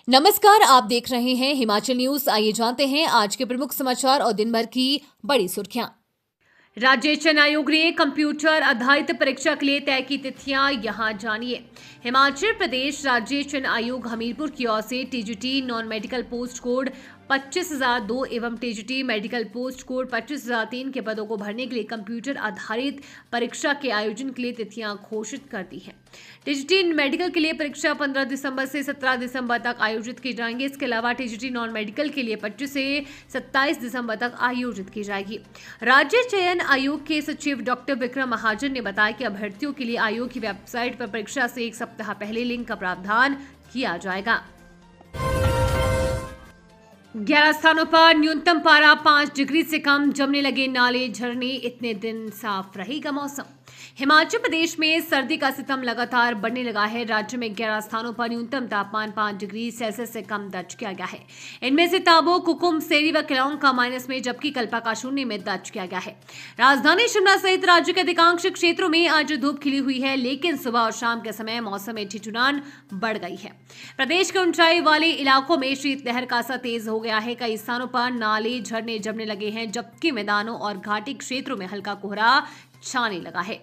नमस्कार, आप देख रहे हैं हिमाचल न्यूज। आइए जानते हैं आज के प्रमुख समाचार और दिन भर की बड़ी सुर्खियां। राज्य चयन आयोग ने कंप्यूटर आधारित परीक्षा के लिए तय की तिथियां, यहां जानिए। हिमाचल प्रदेश राज्य चयन आयोग हमीरपुर की ओर से TGT non medical post code 25,002 एवं टीजीटी मेडिकल पोस्ट कोड 25,003 के पदों को भरने के लिए कंप्यूटर आधारित परीक्षा के आयोजन के लिए तिथियां घोषित कर दी हैं। टीजीटी मेडिकल के लिए परीक्षा 15 दिसंबर से 17 दिसंबर तक आयोजित की जाएंगी। इसके अलावा टीजीटी नॉन मेडिकल के लिए 25 से 27 दिसंबर तक आयोजित की जाएगी। राज्य चयन आयोग के सचिव डॉक्टर विक्रम महाजन ने बताया कि अभ्यर्थियों के लिए आयोग की वेबसाइट पर परीक्षा से एक सप्ताह पहले लिंक का प्रावधान किया जाएगा। 11 स्थानों पर न्यूनतम पारा 5 डिग्री से कम, जमने लगे नाले झरने, इतने दिन साफ रहेगा मौसम। हिमाचल प्रदेश में सर्दी का सितम लगातार बढ़ने लगा है। राज्य में 11 स्थानों पर न्यूनतम तापमान 5 डिग्री सेल्सियस से कम दर्ज किया गया है। इनमें से ताबो, कुकुम, सेरी व किलाउंग का माइनस में, जबकि कल्पा का शून्य में दर्ज किया गया है। राजधानी शिमला सहित राज्य के अधिकांश क्षेत्रों में आज धूप खिली हुई है, लेकिन सुबह और शाम के समय मौसम में ठिठुरन बढ़ गई है। प्रदेश के ऊंचाई वाले इलाकों में शीतलहर का असर तेज हो गया है। कई स्थानों पर नाले झरने जमने लगे हैं, जबकि मैदानों और घाटी क्षेत्रों में हल्का कोहरा छाने लगा है।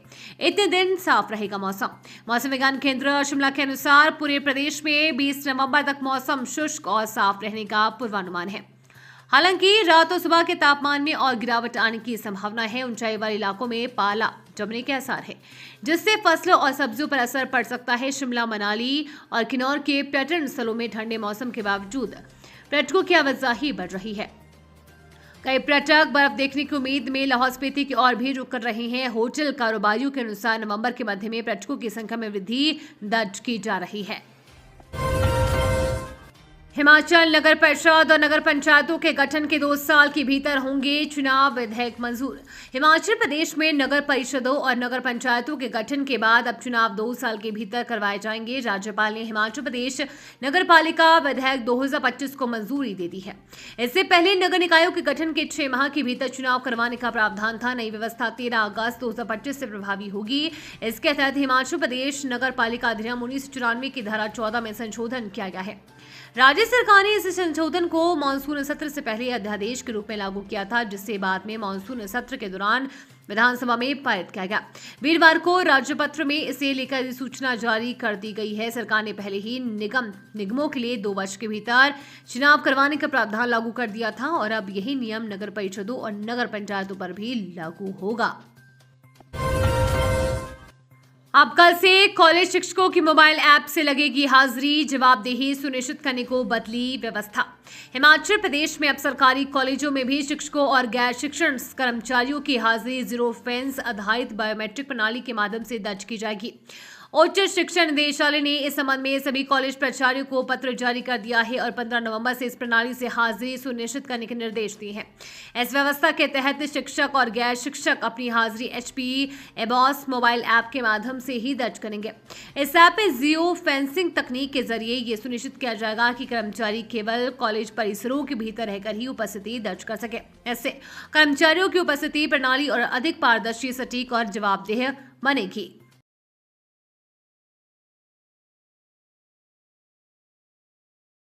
इतने दिन साफ रहेगा मौसम। मौसम विज्ञान केंद्र शिमला के अनुसार पूरे प्रदेश में 20 नवंबर तक मौसम शुष्क और साफ रहने का पूर्वानुमान है। हालांकि रात और सुबह के तापमान में और गिरावट आने की संभावना है। ऊंचाई वाले इलाकों में पाला जमने के आसार है, जिससे फसलों और सब्जियों पर असर पड़ सकता है। शिमला, मनाली और किन्नौर के पर्यटन स्थलों में ठंडे मौसम के बावजूद पर्यटकों की आवाजाही बढ़ रही है। कई पर्यटक बर्फ देखने की उम्मीद में लाहौल स्पीति की ओर भी रुक कर रहे हैं। होटल कारोबारियों के अनुसार नवंबर के मध्य में पर्यटकों की संख्या में वृद्धि दर्ज की जा रही है। हिमाचल नगर परिषद और नगर पंचायतों के गठन के 2 साल के भीतर होंगे चुनाव, विधेयक मंजूर। हिमाचल प्रदेश में नगर परिषदों और नगर पंचायतों के गठन के बाद अब चुनाव 2 साल के भीतर करवाए जाएंगे। राज्यपाल ने हिमाचल प्रदेश नगर पालिका विधेयक 2025 को मंजूरी दे दी है। इससे पहले नगर निकायों के गठन के 6 माह के भीतर चुनाव करवाने का प्रावधान था। नई व्यवस्था 13 अगस्त 2025 से प्रभावी होगी। इसके तहत हिमाचल प्रदेश नगर पालिका अधिनियम 1994 की धारा 14 में संशोधन किया गया है। राज्य सरकार ने इस संशोधन को मानसून सत्र से पहले अध्यादेश के रूप में लागू किया था, जिससे बाद में मानसून सत्र के दौरान विधानसभा में पारित किया गया। वीरवार को राज्यपत्र में इसे लेकर अधिसूचना जारी कर दी गई है। सरकार ने पहले ही निगमों के लिए 2 वर्ष के भीतर चुनाव करवाने का प्रावधान लागू कर दिया था और अब यही नियम नगर परिषदों और नगर पंचायतों पर भी लागू होगा। अब कल से कॉलेज शिक्षकों की मोबाइल ऐप से लगेगी हाजिरी, जवाबदेही सुनिश्चित करने को बदली व्यवस्था। हिमाचल प्रदेश में अब सरकारी कॉलेजों में भी शिक्षकों और गैर शिक्षण कर्मचारियों की हाजिरी जीरो फेंस आधारित बायोमेट्रिक प्रणाली के माध्यम से दर्ज की जाएगी। उच्च शिक्षा निदेशालय ने इस संबंध में सभी कॉलेज प्राचार्यों को पत्र जारी कर दिया है और 15 नवंबर से इस प्रणाली से हाजिरी सुनिश्चित करने के निर्देश दिए हैं। इस व्यवस्था के तहत शिक्षक और गैर शिक्षक अपनी हाजिरी HP एबॉस मोबाइल ऐप के माध्यम से ही दर्ज करेंगे। इस ऐप में जियो फेंसिंग तकनीक के जरिए ये सुनिश्चित किया जाएगा कि कर्मचारी केवल कॉलेज परिसरों के भीतर रहकर ही उपस्थिति दर्ज कर सके। इससे कर्मचारियों की उपस्थिति प्रणाली और अधिक पारदर्शी, सटीक और जवाबदेह बनेगी।